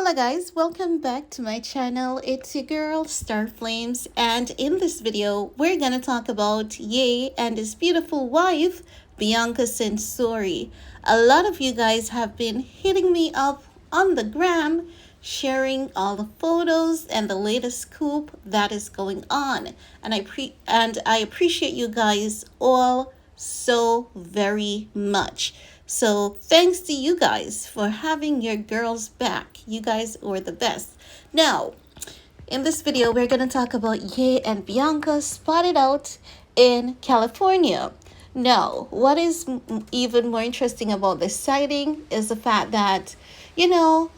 Hello guys, welcome back to my channel. It's your girl Star Flames, and in this video we're gonna talk about Ye and his beautiful wife Bianca Censori. A lot of you guys have been hitting me up on the gram, sharing all the photos and the latest scoop that is going on, and I appreciate you guys all so very much. So thanks to you guys for having your girls back. You guys are the best. Now, in this video, we're going to talk about Ye and Bianca spotted out in California. Now, what is even more interesting about this sighting is the fact that, you know,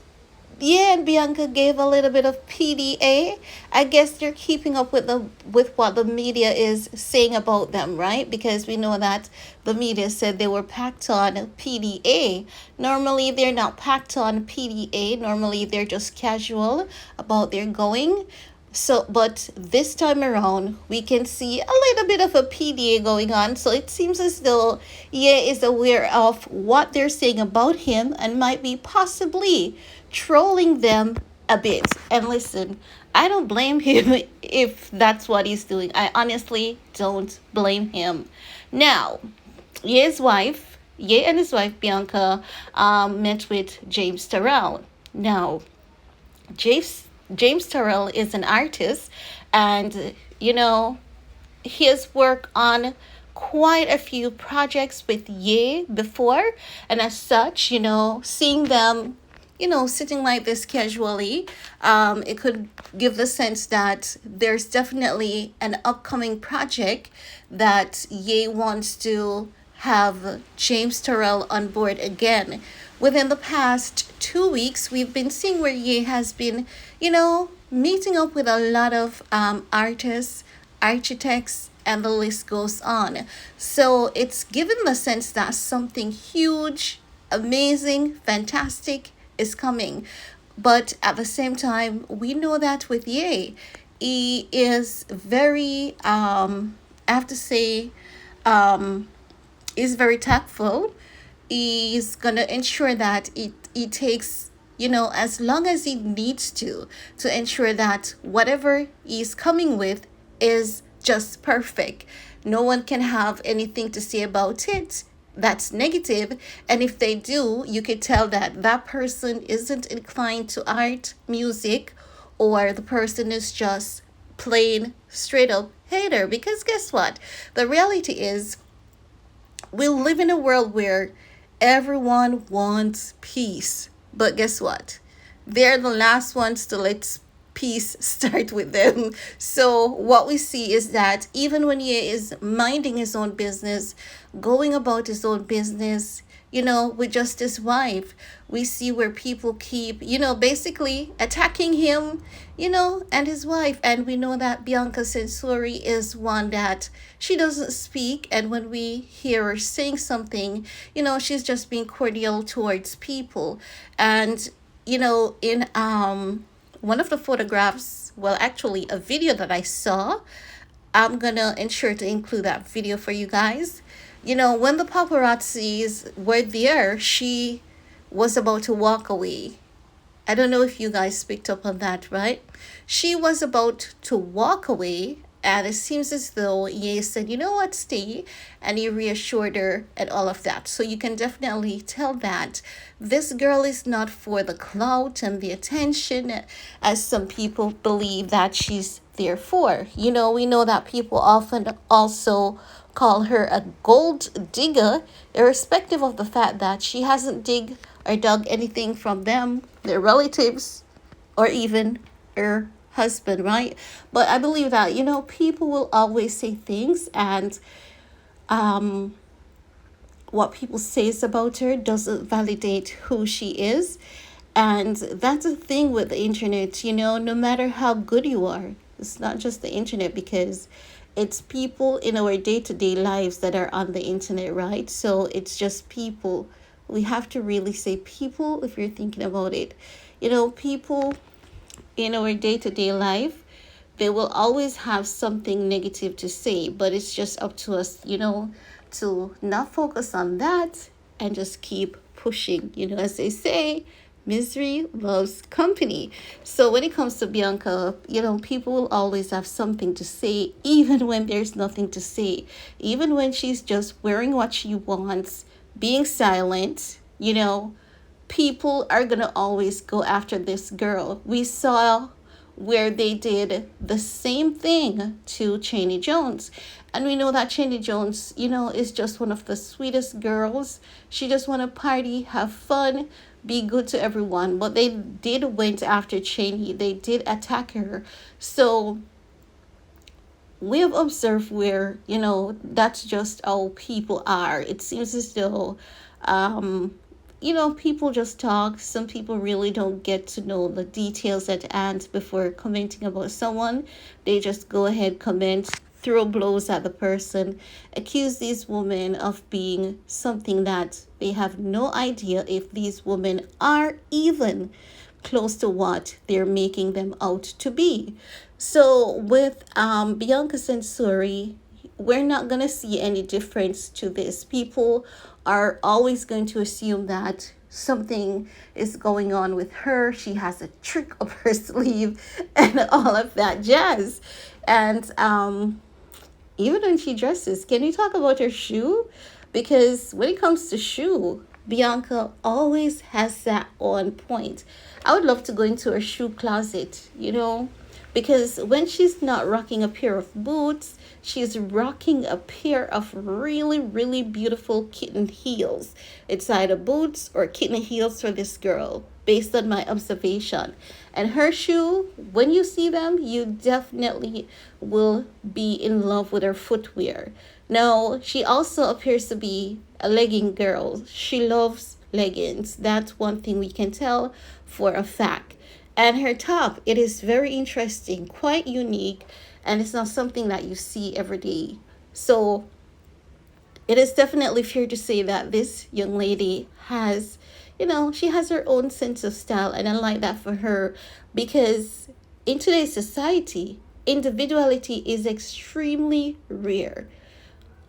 yeah, and Bianca gave a little bit of PDA. I guess they're keeping up with what the media is saying about them, right? Because we know that the media said they were packed on PDA. Normally, they're not packed on PDA. Normally, they're just casual about their going. So, but this time around, we can see a little bit of a PDA going on. So it seems as though Ye is aware of what they're saying about him and might be possibly trolling them a bit. And listen, I don't blame him if that's what he's doing. I honestly don't blame him. Now, Ye and his wife Bianca met with James Turrell. Now, James Turrell is an artist, and he has worked on quite a few projects with Ye before, and as such, seeing them sitting like this casually, it could give the sense that there's definitely an upcoming project that Ye wants to have James Turrell on board again. Within the past 2 weeks, we've been seeing where Ye has been, meeting up with a lot of artists, architects, and the list goes on. So it's given the sense that something huge, amazing, fantastic is coming. But at the same time, we know that with Ye, he is very, I have to say, is very tactful. He's gonna ensure that it takes as long as he needs to ensure that whatever he's coming with is just perfect. No one can have anything to say about it that's negative, and if they do, you could tell that that person isn't inclined to art, music, or the person is just plain straight up hater. Because guess what, the reality is we live in a world where everyone wants peace. But guess what? They're the last ones to let peace start with them. So what we see is that even when he is minding his own business, going about his own business, with just his wife, we see where people keep, basically attacking him, and his wife. And we know that Bianca Censori is one that she doesn't speak. And when we hear her saying something, she's just being cordial towards people. And, in one of the photographs, well, actually a video that I saw, I'm gonna ensure to include that video for you guys. When the paparazzis were there, she was about to walk away. I don't know if you guys picked up on that, right? She was about to walk away, and it seems as though Ye said, you know what, stay, and he reassured her and all of that. So you can definitely tell that this girl is not for the clout and the attention, as some people believe that she's there for. We know that people often also call her a gold digger, irrespective of the fact that she hasn't dug anything from them, their relatives, or even her husband, right? But I believe that people will always say things, and what people says about her doesn't validate who she is. And that's the thing with the internet, no matter how good you are, it's not just the internet, because it's people in our day-to-day lives that are on the internet, right? So it's just people. We have to really say people if you're thinking about it. People in our day-to-day life, they will always have something negative to say, but it's just up to us, to not focus on that and just keep pushing. As they say, misery loves company. So when it comes to Bianca, people will always have something to say, even when there's nothing to say, even when she's just wearing what she wants, being silent, people are gonna always go after this girl. We saw where they did the same thing to Cheney Jones. And we know that Cheney Jones, is just one of the sweetest girls. She just want to party, have fun, be good to everyone. But they did went after Cheney. They did attack her. So we have observed where, that's just how people are. It seems as though um, people just talk. Some people really don't get to know the details at hand before commenting about someone. They just go ahead, comment, throw blows at the person, accuse these women of being something that they have no idea if these women are even close to what they're making them out to be. So with Bianca Censori, we're not going to see any difference to this. People are always going to assume that something is going on with her. She has a trick up her sleeve and all of that jazz. And even when she dresses, can we talk about her shoe? Because when it comes to shoe, Bianca always has that on point. I would love to go into her shoe closet, because when she's not rocking a pair of boots, she's rocking a pair of really, really beautiful kitten heels. It's either boots or kitten heels for this girl, based on my observation. And her shoe, when you see them, you definitely will be in love with her footwear. Now, she also appears to be a legging girl. She loves leggings. That's one thing we can tell for a fact. And her top, it is very interesting, quite unique, and it's not something that you see every day. So it is definitely fair to say that this young lady has, she has her own sense of style, and I like that for her, because in today's society, individuality is extremely rare.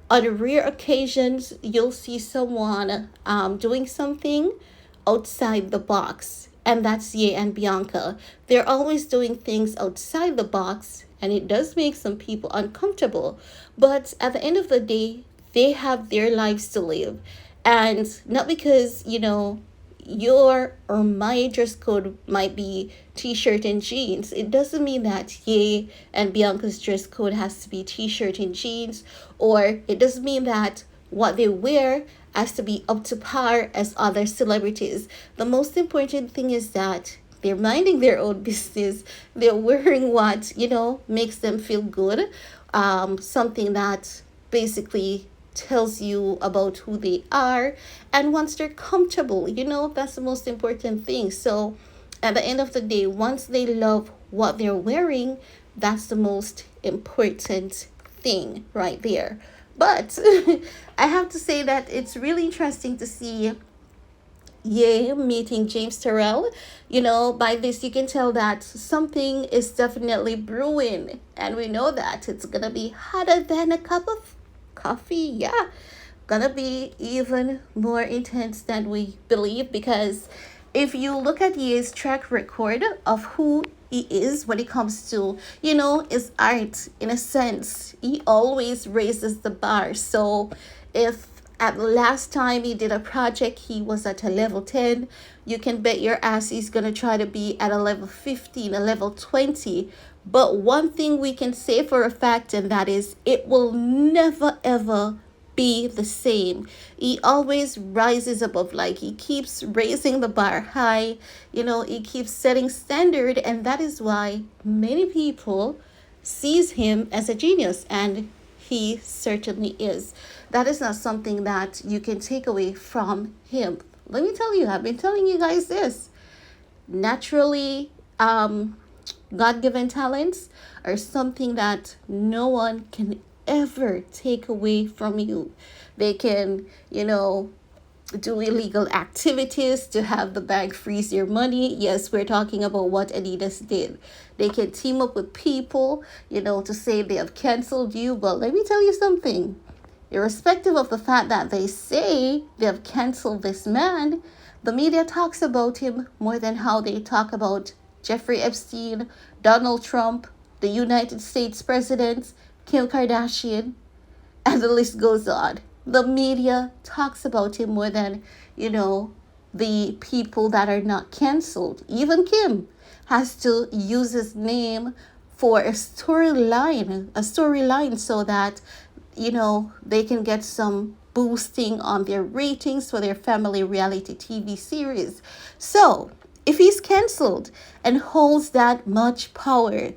On rare occasions, you'll see someone doing something outside the box. And that's Ye and Bianca. They're always doing things outside the box, and it does make some people uncomfortable. But at the end of the day, they have their lives to live. And not because, your or my dress code might be t-shirt and jeans, it doesn't mean that Ye and Bianca's dress code has to be t-shirt and jeans, or it doesn't mean that what they wear has to be up to par as other celebrities. The most important thing is that they're minding their own business. They're wearing what, makes them feel good. Something that basically tells you about who they are. And once they're comfortable, that's the most important thing. So at the end of the day, once they love what they're wearing, that's the most important thing right there. But I have to say that it's really interesting to see Ye meeting James Turrell. By this you can tell that something is definitely brewing. And we know that it's going to be hotter than a cup of coffee. Yeah, gonna be even more intense than we believe, because if you look at Ye's track record of who he is when it comes to, his art, in a sense, he always raises the bar. So if at the last time he did a project, he was at a level 10, you can bet your ass he's going to try to be at a level 15, a level 20. But one thing we can say for a fact, and that is it will never ever be the same. He always rises above, like he keeps raising the bar high, he keeps setting standard, and that is why many people sees him as a genius, and he certainly is. That is not something that you can take away from him. Let me tell you, I've been telling you guys this. Naturally, God-given talents are something that no one can ever take away from you. They can, do illegal activities to have the bank freeze your money. Yes, we're talking about what Adidas did. They can team up with people, to say they have canceled you. But let me tell you something. Irrespective of the fact that they say they have canceled this man, The media talks about him more than how they talk about Jeffrey Epstein, Donald Trump, the United States President, Kim Kardashian, and the list goes on. The media talks about him more than, you know, the people that are not canceled. Even Kim has to use his name for a storyline so that, they can get some boosting on their ratings for their family reality TV series. So, if he's canceled and holds that much power,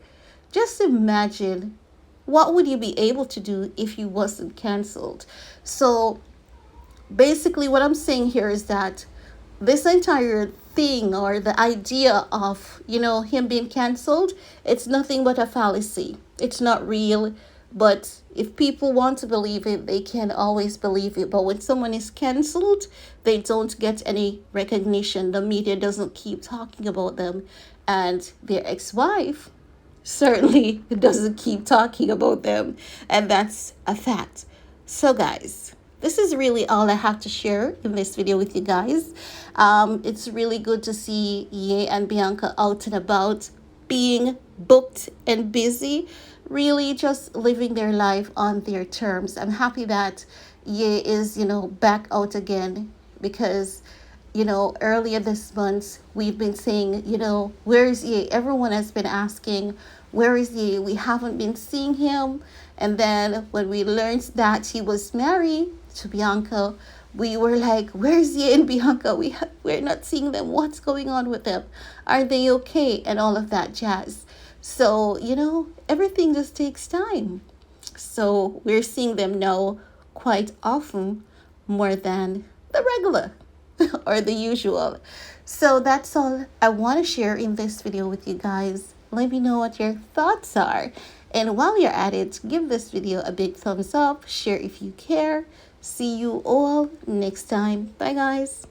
just imagine what would you be able to do if you wasn't canceled. So basically what I'm saying here is that this entire thing or the idea of him being canceled, it's nothing but a fallacy. It's not real. But if people want to believe it, they can always believe it. But when someone is canceled, they don't get any recognition. The media doesn't keep talking about them. And their ex-wife certainly doesn't keep talking about them. And that's a fact. So, guys, this is really all I have to share in this video with you guys. It's really good to see Ye and Bianca out and about, being booked and busy, really just living their life on their terms. I'm happy that Ye is, back out again because earlier this month, we've been saying, where is Ye? Everyone has been asking, where is Ye? We haven't been seeing him. And then when we learned that he was married to Bianca, we were like, where's Ye and Bianca? We're not seeing them. What's going on with them? Are they okay? And all of that jazz. So, everything just takes time. So we're seeing them now quite often, more than the regular or the usual. So that's all I want to share in this video with you guys. Let me know what your thoughts are. And while you're at it, give this video a big thumbs up, share if you care. See you all next time. Bye, guys.